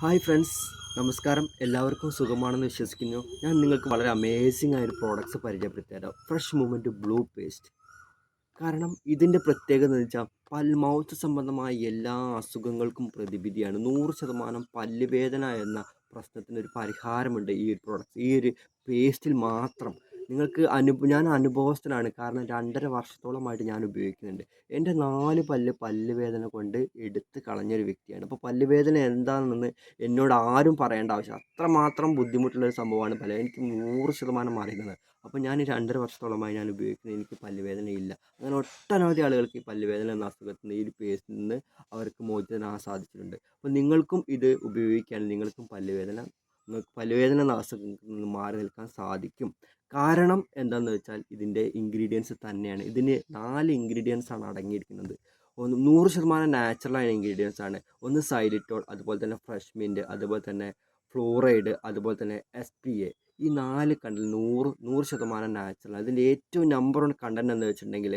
Hi friends, നമസ്കാരം. എല്ലാവർക്കും സുഖമാണെന്ന് വിശ്വസിക്കുന്നു. ഞാൻ നിങ്ങൾക്ക് വളരെ അമേസിംഗ് ആയൊരു പ്രോഡക്റ്റ്സ് പരിചയപ്പെടുത്തി തരാം. Fresh movement blue paste. കാരണം ഇതിൻ്റെ പ്രത്യേകത എന്ന് വെച്ചാൽ മൗത്ത് സംബന്ധമായ എല്ലാ അസുഖങ്ങൾക്കും പ്രതിവിധിയാണ്. 100% പല്ലുവേദന എന്ന പ്രശ്നത്തിനൊരു പരിഹാരമുണ്ട് ഈ ഒരു പ്രോഡക്റ്റ്, ഈ ഒരു പേസ്റ്റിൽ മാത്രം. നിങ്ങൾക്ക് ഞാൻ അനുഭവസ്ഥനാണ്. കാരണം 2.5 വർഷത്തോളമായിട്ട് ഞാൻ ഉപയോഗിക്കുന്നുണ്ട്. എൻ്റെ 4 പല്ലുവേദന കൊണ്ട് എടുത്ത് കളഞ്ഞൊരു വ്യക്തിയാണ്. അപ്പോൾ പല്ലുവേദന എന്താണെന്ന് എന്നോട് ആരും പറയേണ്ട ആവശ്യം, അത്രമാത്രം ബുദ്ധിമുട്ടുള്ളൊരു സംഭവമാണ് എനിക്ക് 100% മാറിയിരുന്നത്. അപ്പോൾ ഞാൻ 2.5 വർഷത്തോളമായി ഞാൻ ഉപയോഗിക്കുന്നത്, എനിക്ക് പല്ലുവേദനയില്ല. അങ്ങനെ ഒട്ടനവധി ആളുകൾക്ക് ഈ പല്ലുവേദന എന്ന അസുഖത്തിൽ നിന്ന്, ഈ ഒരു പേസ്റ്റിൽ നിന്ന് അവർക്ക് മോചിതനാകാൻ സാധിച്ചിട്ടുണ്ട്. അപ്പോൾ നിങ്ങൾക്കും ഇത് ഉപയോഗിക്കുകയാണെങ്കിൽ നിങ്ങൾക്ക് പല്ലുവേദന എന്ന അസുഖത്തിൽ നിന്ന് മാറി നിൽക്കാൻ സാധിക്കും. കാരണം എന്താണെന്ന് വെച്ചാൽ ഇതിൻ്റെ ഇൻഗ്രീഡിയൻസ് തന്നെയാണ്. ഇതിന് 4 ഇൻഗ്രീഡിയൻസ് ആണ് അടങ്ങിയിരിക്കുന്നത്. 100% നാച്ചുറലായ ഇൻഗ്രീഡിയൻസ് ആണ്. ഒന്ന് സൈലിറ്റോൾ, അതുപോലെ തന്നെ ഫ്രഷ് മിൻറ്റ്, അതുപോലെ തന്നെ ഫ്ലൂറൈഡ്, അതുപോലെ തന്നെ SPA. ഈ 4 കണ്ടന്റ് 100% നാച്ചുറൽ. അതിൻ്റെ ഏറ്റവും നമ്പർ 1 കണ്ടന്റ് എന്ന് വെച്ചിട്ടുണ്ടെങ്കിൽ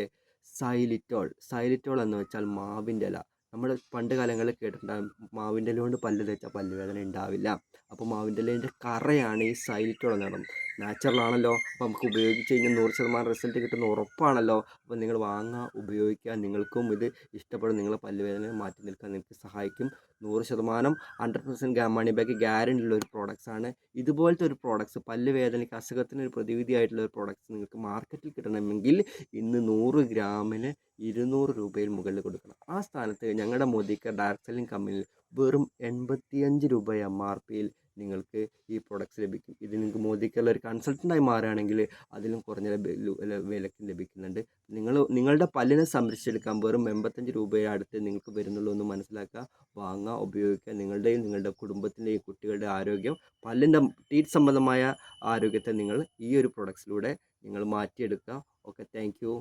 സൈലിറ്റോൾ എന്ന് വെച്ചാൽ മാവിൻ്റെ ഇല. നമ്മൾ പണ്ട് കാലങ്ങളിൽ കേട്ടിട്ടുണ്ടാകും, മാവിൻ്റെ ഇല കൊണ്ട് പല്ല് തേച്ചാൽ പല്ലുവേദന ഉണ്ടാവില്ല. അപ്പോൾ മാവിൻ്റെ ഇലേൻ്റെ കറയാണ് ഈ സൈലിറ്റോൾ എന്ന് പറയുന്നത്. നാച്ചുറൽ ആണല്ലോ, അപ്പോൾ നമുക്ക് ഉപയോഗിച്ച് കഴിഞ്ഞാൽ 100% റിസൾട്ട് കിട്ടുന്ന ഉറപ്പാണല്ലോ. അപ്പോൾ നിങ്ങൾ വാങ്ങുക, ഉപയോഗിക്കുക. നിങ്ങൾക്കും ഇത് ഇഷ്ടപ്പെടും. നിങ്ങളെ പല്ലുവേദന മാറ്റി നിൽക്കാൻ നിങ്ങൾക്ക് സഹായിക്കും. 100% 100% മണി ബാക്ക് ഗ്യാരണ്ടി ഉള്ള ഒരു പ്രോഡക്റ്റ്സ് ആണ്. ഇതുപോലത്തെ ഒരു പ്രോഡക്റ്റ്സ്, പല്ലുവേദനയ്ക്ക് അസുഖത്തിന് ഒരു പ്രതിവിധിയായിട്ടുള്ള ഒരു പ്രോഡക്റ്റ്സ് നിങ്ങൾക്ക് മാർക്കറ്റിൽ കിട്ടണമെങ്കിൽ ഇന്ന് 100 ഗ്രാമിന് 200 രൂപയിൽ മുകളിൽ കൊടുക്കണം. ആ സ്ഥാനത്ത് ഞങ്ങളുടെ മോദിക്ക ഡയറക്ട് സെല്ലിംഗ് കമ്പനിയിൽ വെറും 85 രൂപ MRPയിൽ നിങ്ങൾക്ക് ഈ പ്രോഡക്റ്റ്സ് ലഭിക്കും. ഇത് നിങ്ങൾക്ക് മോദിക്കുള്ള ഒരു കൺസൾട്ടൻ്റായി മാറുകയാണെങ്കിൽ അതിലും കുറഞ്ഞ വിലയ്ക്ക് ലഭിക്കുന്നുണ്ട്. നിങ്ങളുടെ പല്ലിനെ സംരക്ഷിച്ചെടുക്കാൻ വെറും 85 രൂപയെ അടുത്ത് നിങ്ങൾക്ക് വരുന്നുള്ളൂ എന്ന് മനസ്സിലാക്കുക. വാങ്ങുക, ഉപയോഗിക്കുക. നിങ്ങളുടെയും നിങ്ങളുടെ കുടുംബത്തിൻ്റെയും കുട്ടികളുടെ ആരോഗ്യം, പല്ലിൻ്റെ ടീത്ത് സംബന്ധമായ ആരോഗ്യത്തെ നിങ്ങൾ ഈ ഒരു പ്രൊഡക്ട്സിലൂടെ നിങ്ങൾ മാറ്റിയെടുക്കുക. Okay, thank you.